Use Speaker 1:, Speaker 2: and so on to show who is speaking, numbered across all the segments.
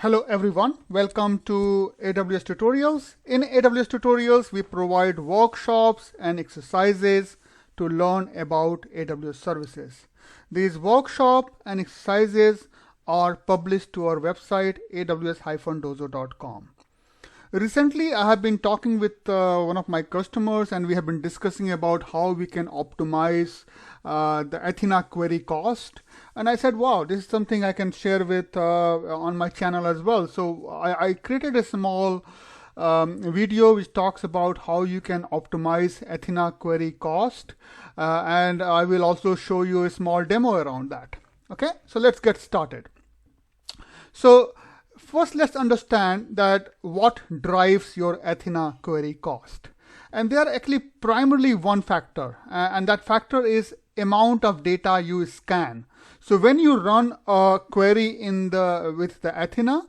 Speaker 1: Hello everyone, welcome to AWS Tutorials. In AWS Tutorials, we provide workshops and exercises to learn about AWS services. These workshops and exercises are published to our website aws-dozo.com. Recently, I have been talking with one of my customers and we have been discussing about how we can optimize the Athena query cost. And I said, wow, this is something I can share with on my channel as well. So I created a small video which talks about how you can optimize Athena query cost. And I will also show you a small demo around that. Okay, so let's get started. So first, let's understand that what drives your Athena query cost. And there are actually primarily one factor, and that factor is amount of data you scan. So when you run a query with the Athena,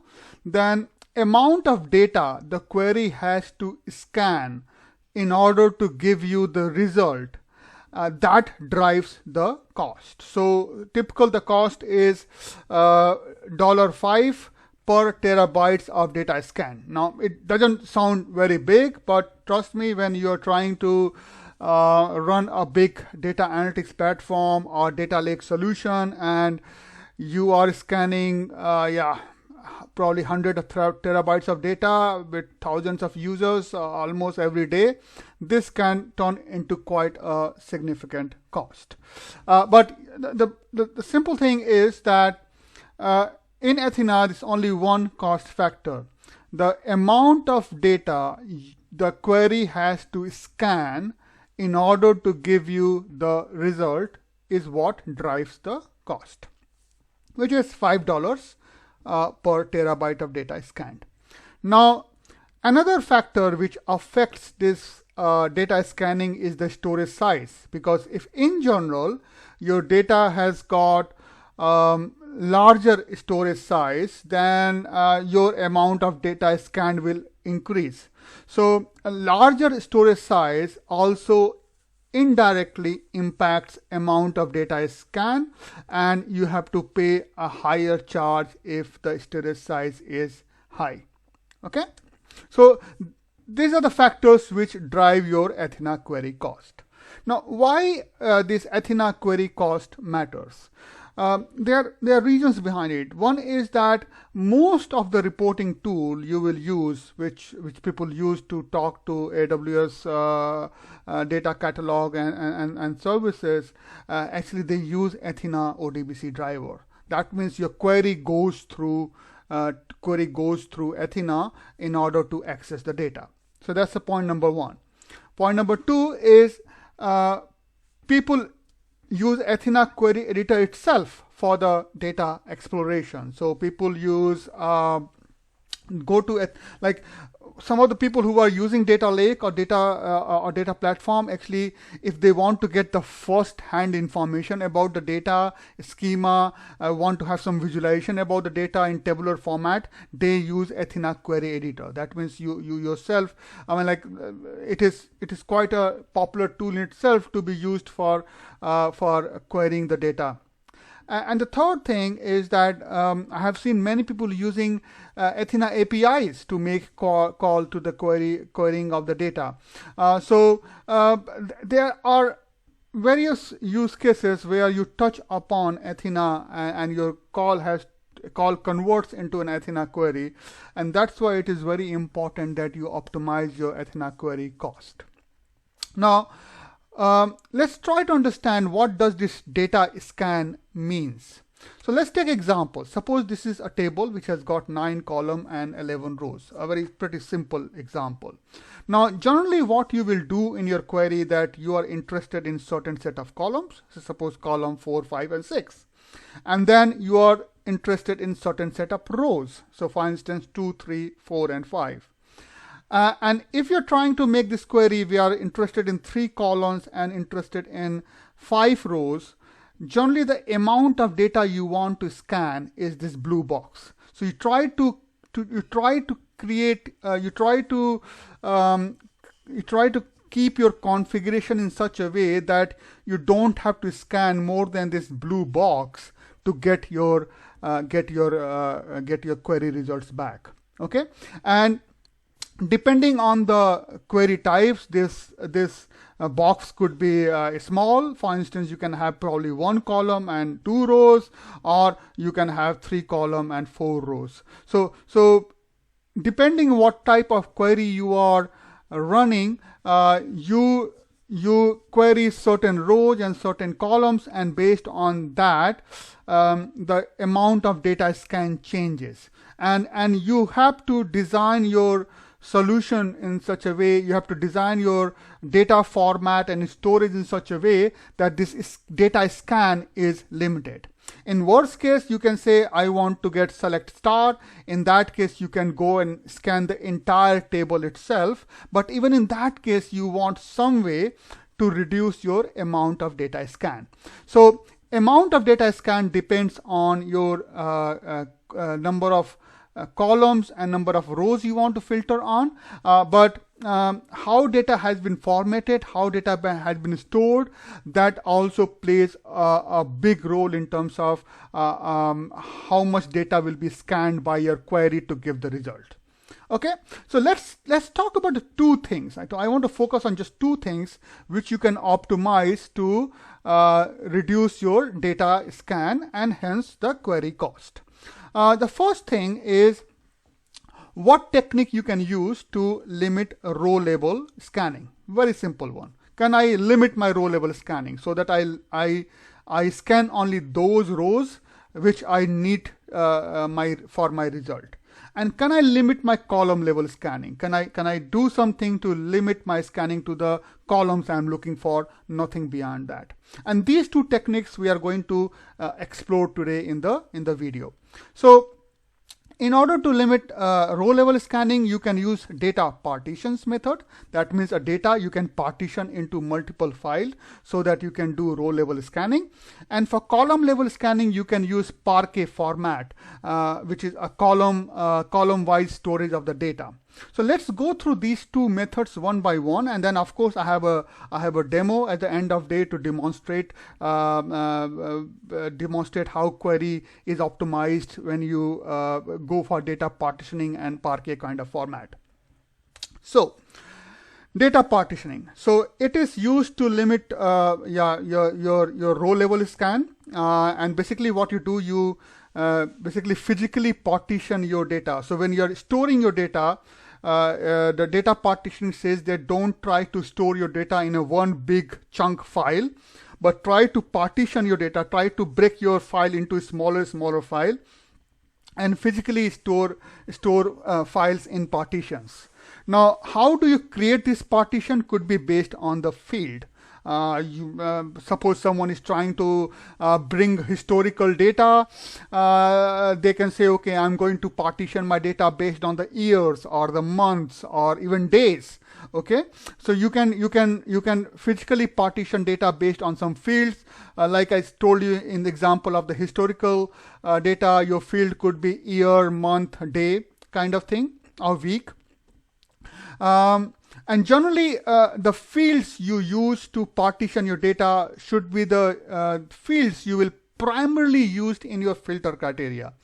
Speaker 1: then amount of data the query has to scan in order to give you the result, that drives the cost. So typical the cost is $5 per terabytes of data scan. Now it doesn't sound very big, but trust me, when you're trying to run a big data analytics platform or data lake solution and you are scanning probably hundreds of terabytes of data with thousands of users almost every day, this can turn into quite a significant cost. But the simple thing is that in Athena, there's only one cost factor. The amount of data the query has to scan in order to give you the result is what drives the cost, which is $5 per terabyte of data scanned. Now, another factor which affects this data scanning is the storage size, because if in general your data has got larger storage size, then your amount of data scanned will increase. So a larger storage size also indirectly impacts amount of data scanned, and you have to pay a higher charge if the storage size is high. Okay, so these are the factors which drive your Athena query cost. Now, why this Athena query cost matters? There are reasons behind it. One is that most of the reporting tool you will use, which people use to talk to AWS data catalog and services, actually they use Athena ODBC driver. That means your query goes through Athena in order to access the data. So that's the point number one. Point number two is people use Athena query editor itself for the data exploration. So people use like some of the people who are using data lake or data platform, actually if they want to get the first hand information about the data schema, want to have some visualization about the data in tabular format, they use Athena query editor. That means you yourself, it is quite a popular tool in itself to be used for querying the data. And the third thing is that I have seen many people using Athena APIs to make call to the querying of the data. So there are various use cases where you touch upon Athena and your call converts into an Athena query, and that's why it is very important that you optimize your Athena query cost. Now, let's try to understand what does this data scan means. So let's take example. Suppose this is a table which has got 9 columns and 11 rows, a pretty simple example. Now, generally what you will do in your query that you are interested in certain set of columns, so suppose column 4, 5, and 6. And then you are interested in certain set of rows. So for instance, 2, 3, 4, and 5. And if you're trying to make this query, we are interested in 3 columns and interested in 5 rows. Generally, the amount of data you want to scan is this blue box. So you try to keep your configuration in such a way that you don't have to scan more than this blue box to get your get your query results back. Okay, and depending on the query types, this box could be small. For instance, you can have probably 1 column and 2 rows, or you can have 3 column and 4 rows. So depending what type of query you are running, you query certain rows and certain columns, and based on that, the amount of data scan changes. And you have to design your solution in such a way, you have to design your data format and storage in such a way that this data scan is limited. In worst case, you can say, I want to get select star. In that case, you can go and scan the entire table itself. But even in that case, you want some way to reduce your amount of data scan. So amount of data scan depends on your number of columns and number of rows you want to filter on, but how data has been formatted, how data has been stored, that also plays a big role in terms of how much data will be scanned by your query to give the result. Okay, so let's talk about the 2 things. I want to focus on just 2 things which you can optimize to reduce your data scan and hence the query cost. The first thing is what technique you can use to limit row level scanning. Very simple one. Can I limit my row level scanning so that I scan only those rows which I need for my result? And can I limit my column level scanning? Can I do something to limit my scanning to the columns I'm looking for, nothing beyond that? And these 2 techniques we are going to explore today in the video. So in order to limit row level scanning, you can use data partitions method. That means a data you can partition into multiple files so that you can do row level scanning. And for column level scanning, you can use Parquet Format, which is a column-wise storage of the data. So let's go through these 2 methods one by one, and then of course I have a demo at the end of day to demonstrate how query is optimized when you go for data partitioning and Parquet kind of format. So data partitioning. So it is used to limit your row level scan, and basically what you do, you basically physically partition your data. So when you're storing your data, the data partitioning says that don't try to store your data in a one big chunk file, but try to partition your data, try to break your file into a smaller file and physically store files in partitions. Now, how do you create this partition? Could be based on the field. Suppose someone is trying to bring historical data, they can say, okay, I'm going to partition my data based on the years or the months or even days. Okay, so you can physically partition data based on some fields. Like I told you in the example of the historical data, your field could be year, month, day kind of thing, or week. And generally, the fields you use to partition your data should be the fields you will primarily use in your filter criteria,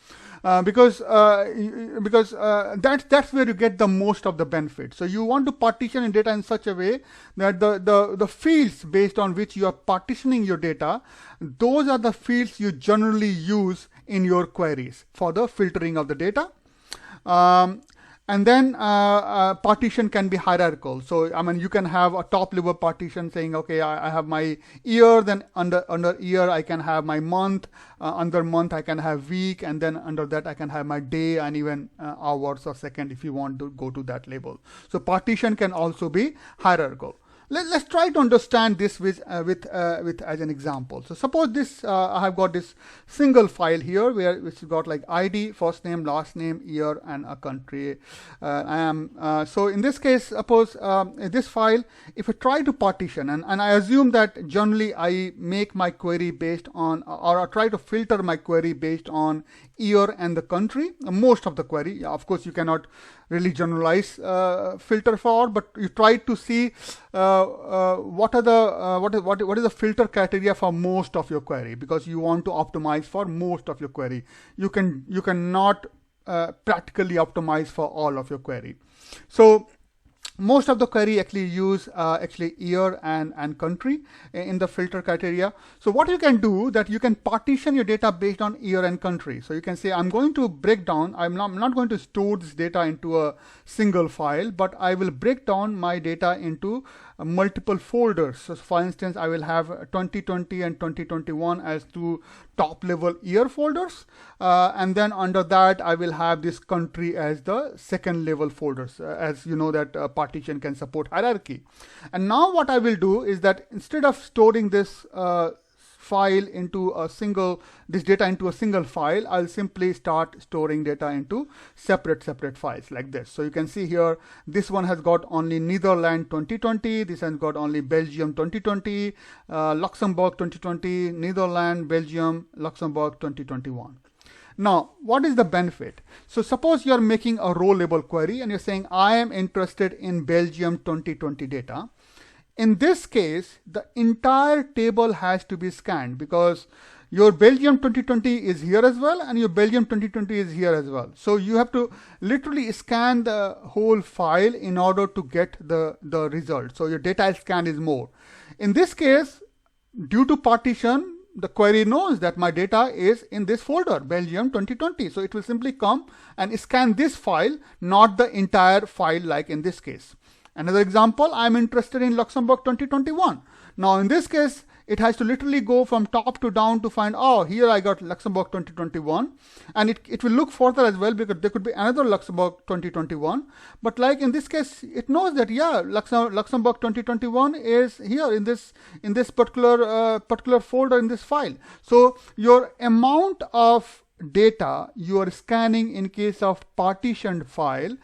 Speaker 1: because that's where you get the most of the benefit. So you want to partition your data in such a way that the fields based on which you are partitioning your data, those are the fields you generally use in your queries for the filtering of the data. And then partition can be hierarchical. So I mean, you can have a top level partition saying, okay, I have my year, then under year I can have my month, under month I can have week, and then under that I can have my day and even hours or second if you want to go to that level. So partition can also be hierarchical. Let's try to understand this with as an example. So suppose this I have got this single file here which has got like ID, first name, last name, year, and a country. So in this case, suppose this file, if I try to partition, and I assume that generally I make my query based on, or I try to filter my query based on year and the country, most of the query. Of course, you cannot really generalize filter for, but you try to see what is the filter criteria for most of your query, because you want to optimize for most of your query. You cannot practically optimize for all of your query. So most of the query actually use year and country in the filter criteria. So what you can do, that you can partition your data based on year and country. So you can say, I'm going to break down, I'm not going to store this data into a single file, but I will break down my data into multiple folders. So for instance, I will have 2020 and 2021 as two top level year folders, and then under that I will have this country as the second level folders, as you know that partition can support hierarchy. And now what I will do is that instead of storing this file into this data into a single file, I'll simply start storing data into separate files like this. So you can see here, this one has got only Netherlands 2020, this has got only Belgium 2020, Luxembourg 2020, Netherlands, Belgium, Luxembourg 2021. Now, what is the benefit? So suppose you're making a row level query and you're saying, I am interested in Belgium 2020 data. In this case, the entire table has to be scanned, because your Belgium 2020 is here as well and your Belgium 2020 is here as well. So you have to literally scan the whole file in order to get the result. So your data scan is more. In this case, due to partition, the query knows that my data is in this folder, Belgium 2020. So it will simply come and scan this file, not the entire file like in this case. Another example, I'm interested in Luxembourg 2021. Now in this case, it has to literally go from top to down to find, oh, here I got Luxembourg 2021. And it will look further as well, because there could be another Luxembourg 2021. But like in this case, it knows that, yeah, Luxembourg 2021 is here in this particular folder in this file. So your amount of data you are scanning in case of partitioned file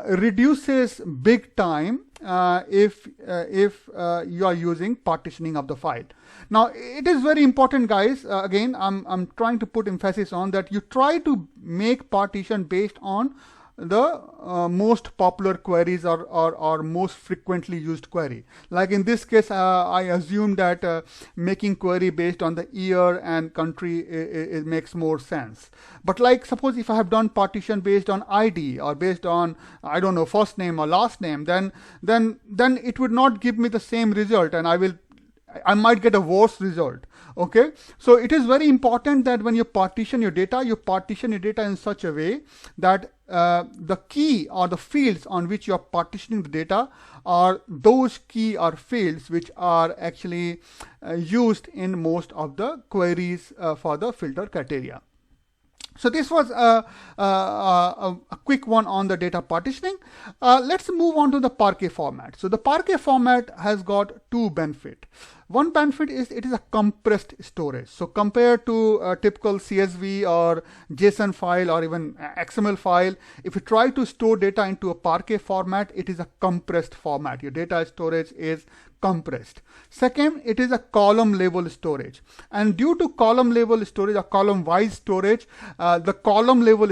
Speaker 1: reduces big time if you are using partitioning of the file. Now it is very important, guys. Again, I'm trying to put emphasis on that you try to make partition based on the most popular queries or most frequently used query. Like in this case, I assume that making query based on the year and country it makes more sense. But like suppose if I have done partition based on ID or based on, I don't know, first name or last name, then it would not give me the same result, and I might get a worse result. Okay, so it is very important that when you partition your data in such a way that the key or the fields on which you are partitioning the data are those key or fields which are actually used in most of the queries for the filter criteria. So this was a quick one on the data partitioning. Let's move on to the Parquet format. So the Parquet format has got two benefits. One benefit is it is a compressed storage. So compared to a typical CSV or JSON file or even XML file, if you try to store data into a Parquet format, it is a compressed format. Your data storage is compressed. Second, it is a column level storage. And due to column level storage or column wise storage, the column level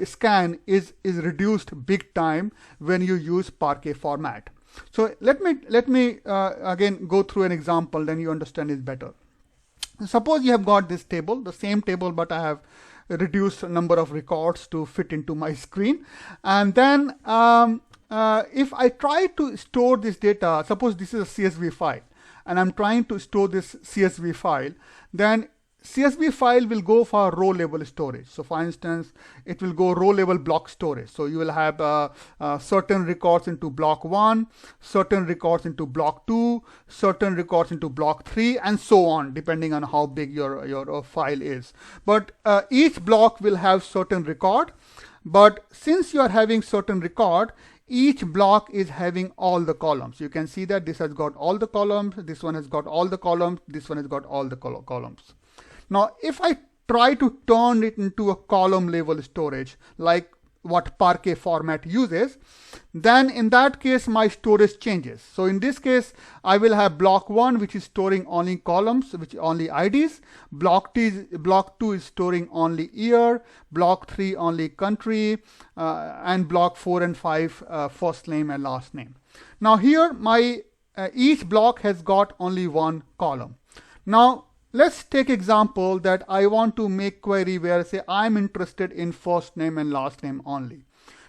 Speaker 1: scan is reduced big time when you use Parquet format. So let me again go through an example, then you understand it better. Suppose you have got this table, the same table, but I have reduced number of records to fit into my screen. And then if I try to store this data, suppose this is a CSV file, and I'm trying to store this CSV file, then CSV file will go for row level storage. So for instance, it will go row level block storage. So you will have certain records into block 1, certain records into block 2, certain records into block 3, and so on, depending on how big your file is. But each block will have certain record. But since you are having certain record, each block is having all the columns. You can see that this has got all the columns, this one has got all the columns, this one has got all the columns. Now, if I try to turn it into a column level storage, like what Parquet format uses, then in that case, my storage changes. So in this case, I will have block 1, which is storing only columns, which only IDs. Block 2 is storing only year. Block 3 only country, and block 4 and 5 first name and last name. Now here, my each block has got only one column. Now let's take example that I want to make query where say I'm interested in first name and last name only.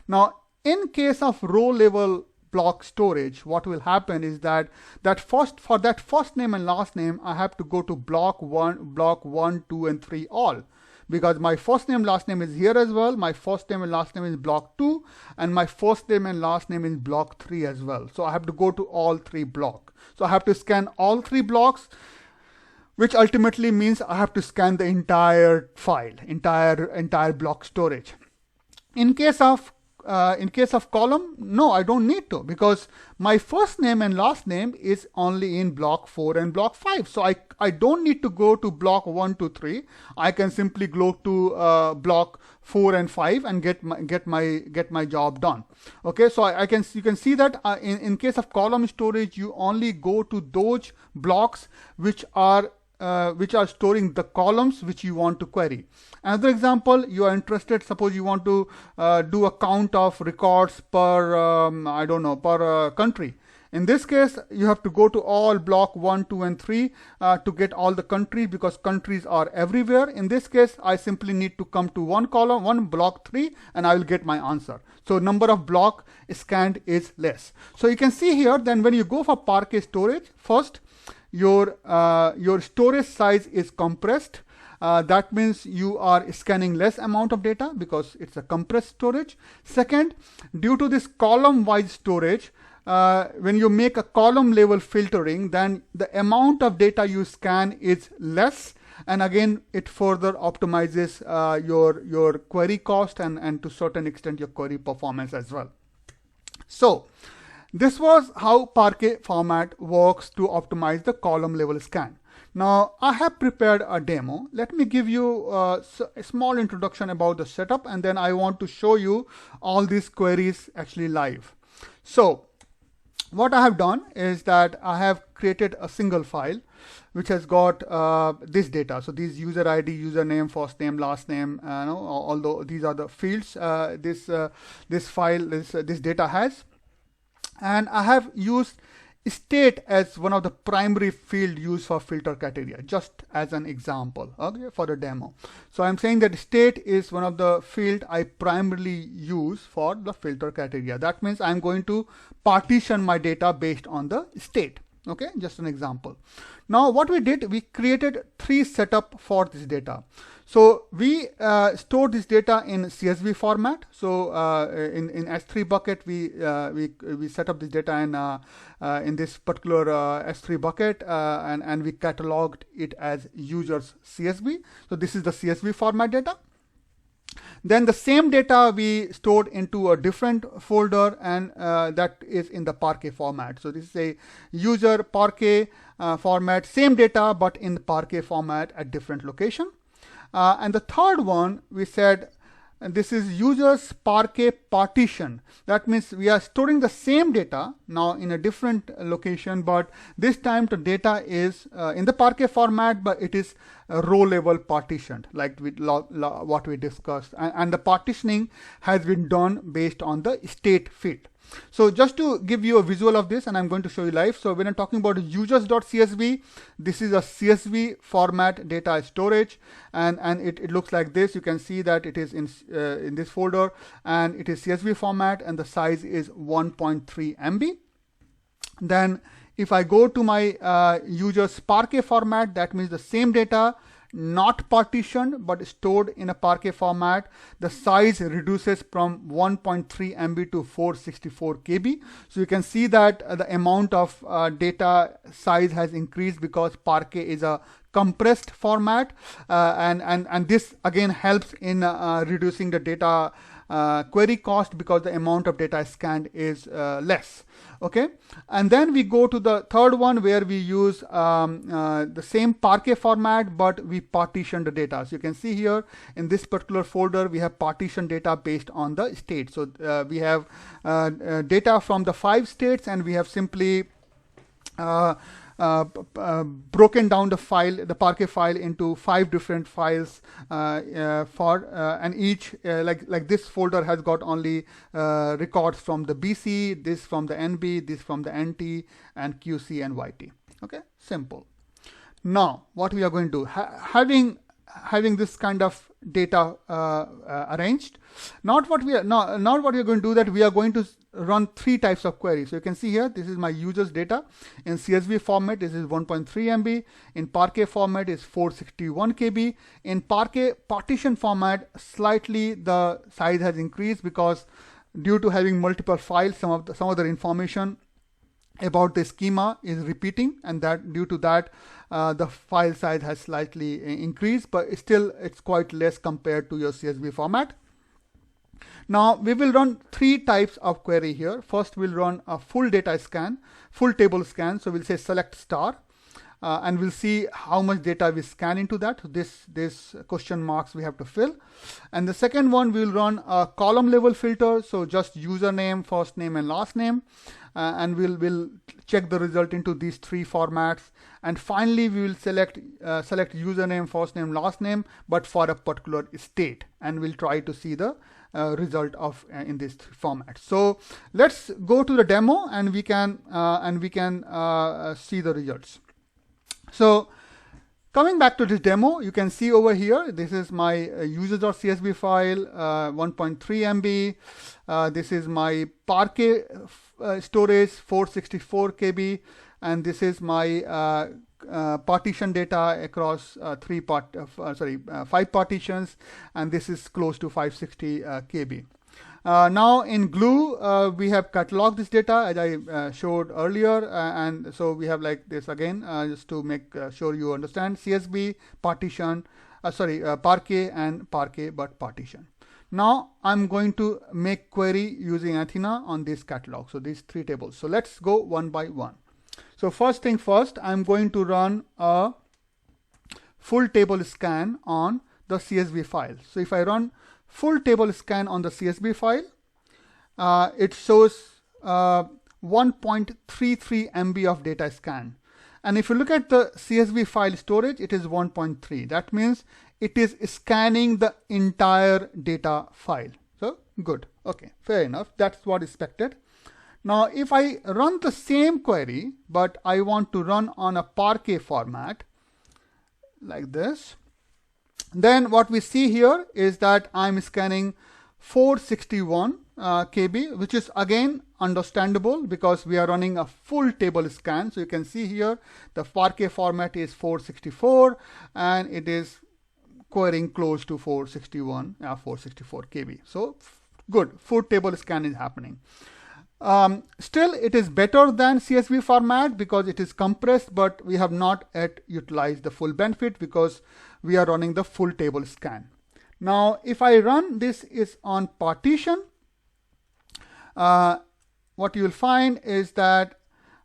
Speaker 1: Now in case of row level block storage, what will happen is that for that first name and last name, I have to go to block 1, 2, and 3 all, because my first name last name is here as well. My first name and last name is block 2, and my first name and last name is block 3 as well. So I have to go to all 3 blocks. So I have to scan all 3 blocks, which ultimately means I have to scan the entire file, entire block storage. In case of column, no, I don't need to, because my first name and last name is only in block 4 and block 5. So I don't need to go to block 1, 2, 3. I can simply go to block 4 and 5 and get my job done. Okay, so you can see that in case of column storage, you only go to those blocks which are storing the columns which you want to query. Another example, you are interested, suppose you want to do a count of records per per country. In this case, you have to go to all block 1, 2, and 3 to get all the countries, because countries are everywhere. In this case, I simply need to come to one block 3, and I will get my answer. So number of block scanned is less. So you can see here, then when you go for Parquet storage, first, your storage size is compressed. That means you are scanning less amount of data because it's a compressed storage. Second, due to this column wise storage, when you make a column level filtering, then the amount of data you scan is less, and again it further optimizes your query cost and to certain extent your query performance as well. So this was how Parquet format works to optimize the column level scan. Now I have prepared a demo. Let me give you a small introduction about the setup, and then I want to show you all these queries actually live. So what I have done is that I have created a single file which has got this data. So these user ID, username, first name, last name, although these are the fields this data has. And I have used state as one of the primary field used for filter criteria, just as an example, okay, for the demo. So I'm saying that state is one of the field I primarily use for the filter criteria. That means I'm going to partition my data based on the state. Okay, just an example. Now what we did, we created 3 setup for this data. So we store this data in CSV format. So in S3 bucket, we set up this data in this particular S3 bucket, and we cataloged it as users CSV. So this is the CSV format data. Then the same data we stored into a different folder, and that is in the Parquet format. So this is a user Parquet format, same data but in the Parquet format at different location. And the third one, we said, and this is users Parquet partition. That means we are storing the same data now in a different location, but this time the data is in the Parquet format, but it is row level partitioned, like what we discussed. And the partitioning has been done based on the state field. So just to give you a visual of this, and I'm going to show you live. So when I'm talking about users.csv, this is a CSV format data storage, and it looks like this. You can see that it is in this folder, and it is CSV format, and the size is 1.3 MB. Then if I go to my users Parquet format, that means the same data, not partitioned but stored in a Parquet format. The size reduces from 1.3 MB to 464 KB. So you can see that the amount of data size has increased because Parquet is a compressed format, and this again helps in reducing the data query cost because the amount of data scanned is less. Okay, and then we go to the third one where we use the same Parquet format, but we partition the data. So you can see here in this particular folder we have partition data based on the state. So we have data from the 5 states, and we have simply broken down the Parquet file into 5 different files and each like this folder has got only records from the BC, this from the NB, this from the NT, and QC and YT. Okay, simple. Now what we are going to do, having this kind of data arranged, not what we are going to do, that we are going to run 3 types of queries. So you can see here, this is my users data. In CSV format, this is 1.3 MB. In Parquet format, is 461 KB. In Parquet partition format, slightly the size has increased because due to having multiple files, some of the information about the schema is repeating, and that due to that the file size has slightly increased, but still it's quite less compared to your CSV format. Now we will run 3 types of query here. First we'll run a full data scan, full table scan. So we'll say select star and we'll see how much data we scan into that. This question marks we have to fill. And the second one, we'll run a column level filter. So just username, first name and last name. And we'll check the result into these 3 formats. And finally, we will select username, first name, last name, but for a particular state. And we'll try to see the result of in this format. So let's go to the demo, and we can see the results. So coming back to this demo, you can see over here, this is my users.csv file, 1.3 MB. This is my Parquet storage, 464 KB, and this is my partition data across 5 partitions, and this is close to 560 KB. Now in Glue, we have cataloged this data as I showed earlier, and so we have like this again, just to make sure you understand. CSV, partition, Parquet and Parquet but partition. Now I'm going to make query using Athena on this catalog. So these 3 tables. So let's go one by one. So first thing first, I'm going to run a full table scan on the CSV file. So if I run full table scan on the CSV file, it shows 1.33 MB of data scan. And if you look at the CSV file storage, it is 1.3. That means it is scanning the entire data file. So good. Okay, fair enough. That's what is expected. Now, if I run the same query, but I want to run on a Parquet format like this, then what we see here is that I'm scanning 461 KB, which is again understandable because we are running a full table scan. So you can see here the Parquet format is 464 and it is querying close to 464 KB. So good, full table scan is happening. Still, it is better than CSV format because it is compressed, but we have not yet utilized the full benefit because we are running the full table scan. Now, if I run this is on partition, what you will find is that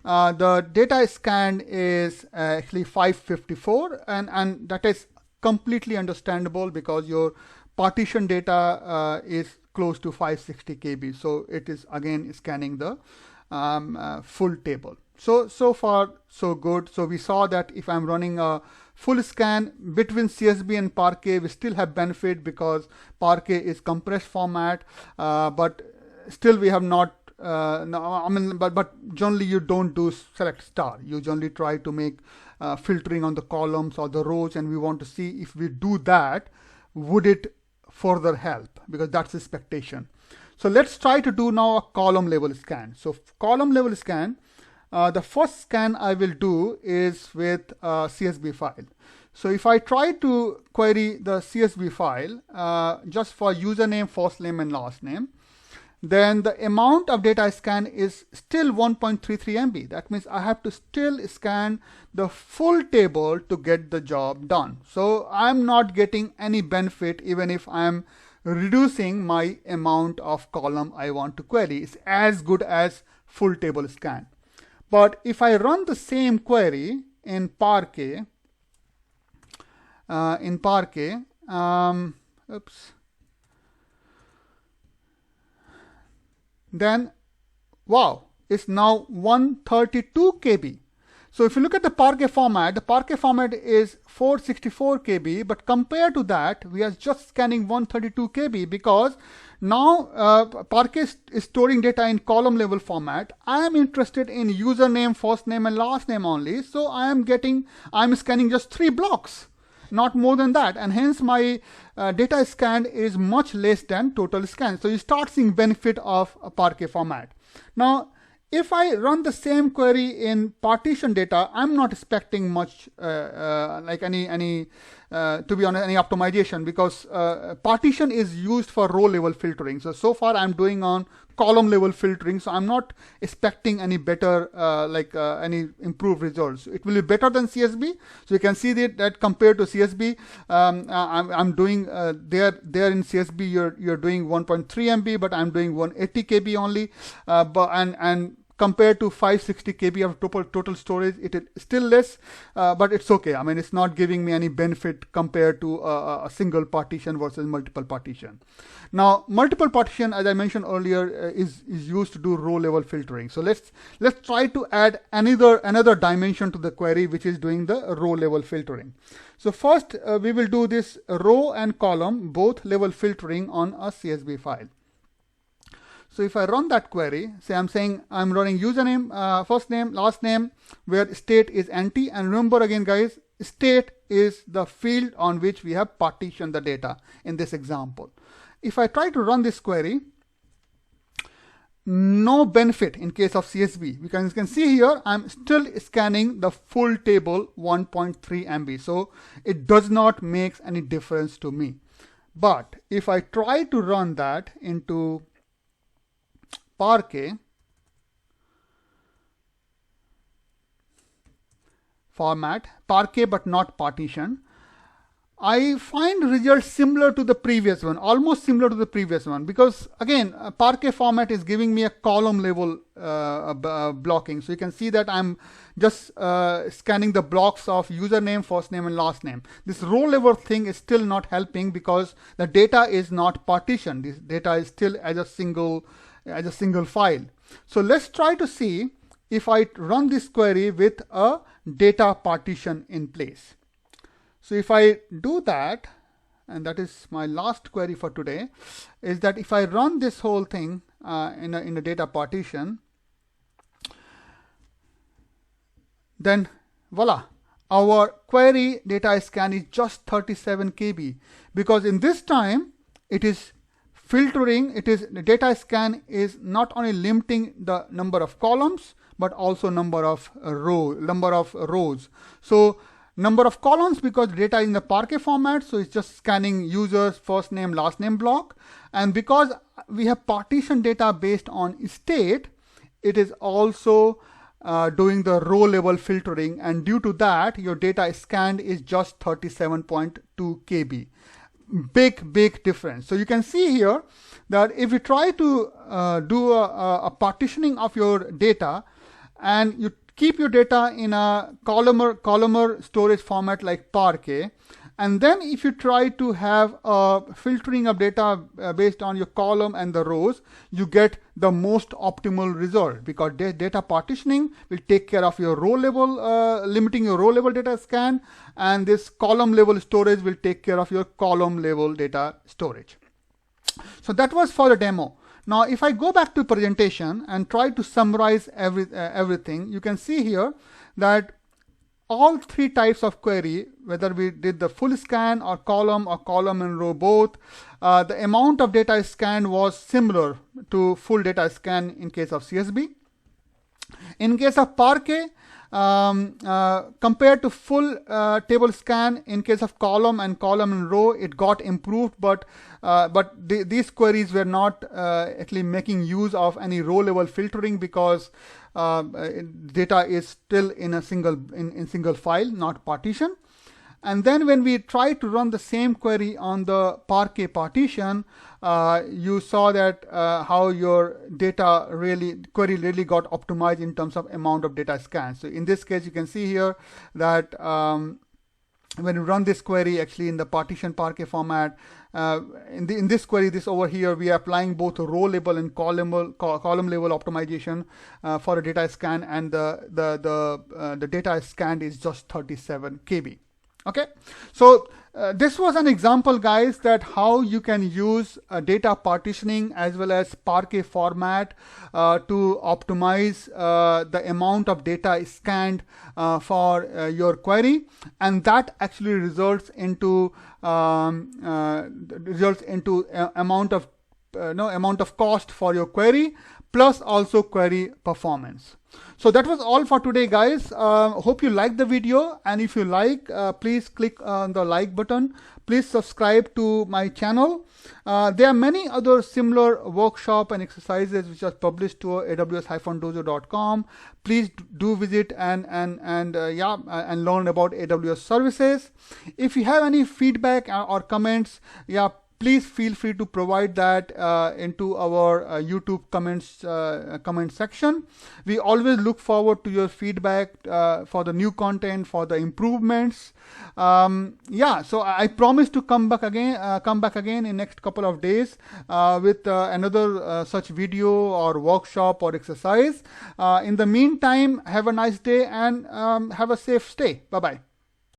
Speaker 1: the data scanned is actually 554, and that is completely understandable because your partition data is close to 560 KB. So it is again scanning the full table. So far so good. So we saw that if I'm running a full scan between CSV and Parquet, we still have benefit because Parquet is compressed format, but still we have not. But generally you don't do select star. You generally try to make filtering on the columns or the rows, and we want to see if we do that, would it further help, because that's the expectation. So let's try to do now a column level scan. So column level scan, the first scan I will do is with a CSV file. So if I try to query the CSV file just for username, first name and last name, then the amount of data I scan is still 1.33 MB. That means I have to still scan the full table to get the job done. So I'm not getting any benefit even if I'm reducing my amount of column I want to query. It's as good as full table scan. But if I run the same query in Parquet, then wow, it's now 132 KB. So if you look at the Parquet format is 464 KB, but compared to that, we are just scanning 132 KB because now Parquet is storing data in column level format. I am interested in username, first name, and last name only. So I'm scanning just 3 blocks, not more than that, and hence my data scanned is much less than total scan. So you start seeing benefit of a Parquet format. Now, if I run the same query in partition data, I'm not expecting much, like any to be honest, any optimization, because partition is used for row level filtering. So far I'm doing on column level filtering, so I'm not expecting any better, any improved results. It will be better than CSB. So you can see that compared to CSB, I'm doing there in CSB you're doing 1.3 MB, but I'm doing 180 KB only, and compared to 560 KB of total storage, it is still less, but it's okay. I mean, it's not giving me any benefit compared to a single partition versus multiple partition. Now, multiple partition, as I mentioned earlier, is used to do row level filtering. So let's try to add another dimension to the query, which is doing the row level filtering. So first, we will do this row and column both level filtering on a CSV file. So if I run that query, say I'm running username, first name, last name, where state is empty. And remember again, guys, state is the field on which we have partitioned the data in this example. If I try to run this query, no benefit in case of CSV. You can see here, I'm still scanning the full table 1.3 MB. So it does not make any difference to me. But if I try to run that into Parquet format, Parquet but not partition, I find results similar to the previous one, almost similar to the previous one, because again, Parquet format is giving me a column level blocking. So you can see that I'm just scanning the blocks of username, first name, and last name. This row level thing is still not helping because the data is not partitioned. This data is still as a single file. So let's try to see if I run this query with a data partition in place. So if I do that, and that is my last query for today, is that if I run this whole thing in a data partition, then voila, our query data scan is just 37 KB, because in this time it is filtering, the data scan is not only limiting the number of columns, but also number of rows. So number of columns, because data is in the Parquet format, so it's just scanning users, first name, last name block. And because we have partition data based on state, it is also doing the row level filtering, and due to that, your data scanned is just 37.2 KB. Big difference. So you can see here that if you try to do a partitioning of your data, and you keep your data in a columnar storage format like Parquet, and then if you try to have a filtering of data based on your column and the rows, you get the most optimal result, because data partitioning will take care of your row level, limiting your row level data scan, and this column level storage will take care of your column level data storage. So that was for the demo. Now, if I go back to presentation and try to summarize everything, you can see here that all 3 types of query, whether we did the full scan or column and row both, the amount of data scanned was similar to full data scan in case of CSB. In case of Parquet, compared to full table scan, in case of column and row, it got improved, but these queries were not actually making use of any row level filtering, because data is still in a single file, not partition. And then when we try to run the same query on the Parquet partition, you saw that how your query really got optimized in terms of amount of data scanned. So in this case, you can see here that when you run this query actually in the partition Parquet format, in this query, this over here, we are applying both row level and column level optimization for a data scan, and the data scanned is just 37 KB. Okay, so this was an example, guys, that how you can use data partitioning as well as Parquet format to optimize the amount of data scanned for your query, and that actually results into amount of cost for your query, plus also query performance. So that was all for today, guys. Hope you liked the video, and if you like, please click on the like button. Please subscribe to my channel. There are many other similar workshop and exercises which are published to aws-dojo.com. Please do visit and learn about AWS services. If you have any feedback or comments, please feel free to provide that into our YouTube comment section. We always look forward to your feedback for the new content, for the improvements. So I promise to come back again in next couple of days with another such video or workshop or exercise. In the meantime, have a nice day and have a safe stay. Bye bye.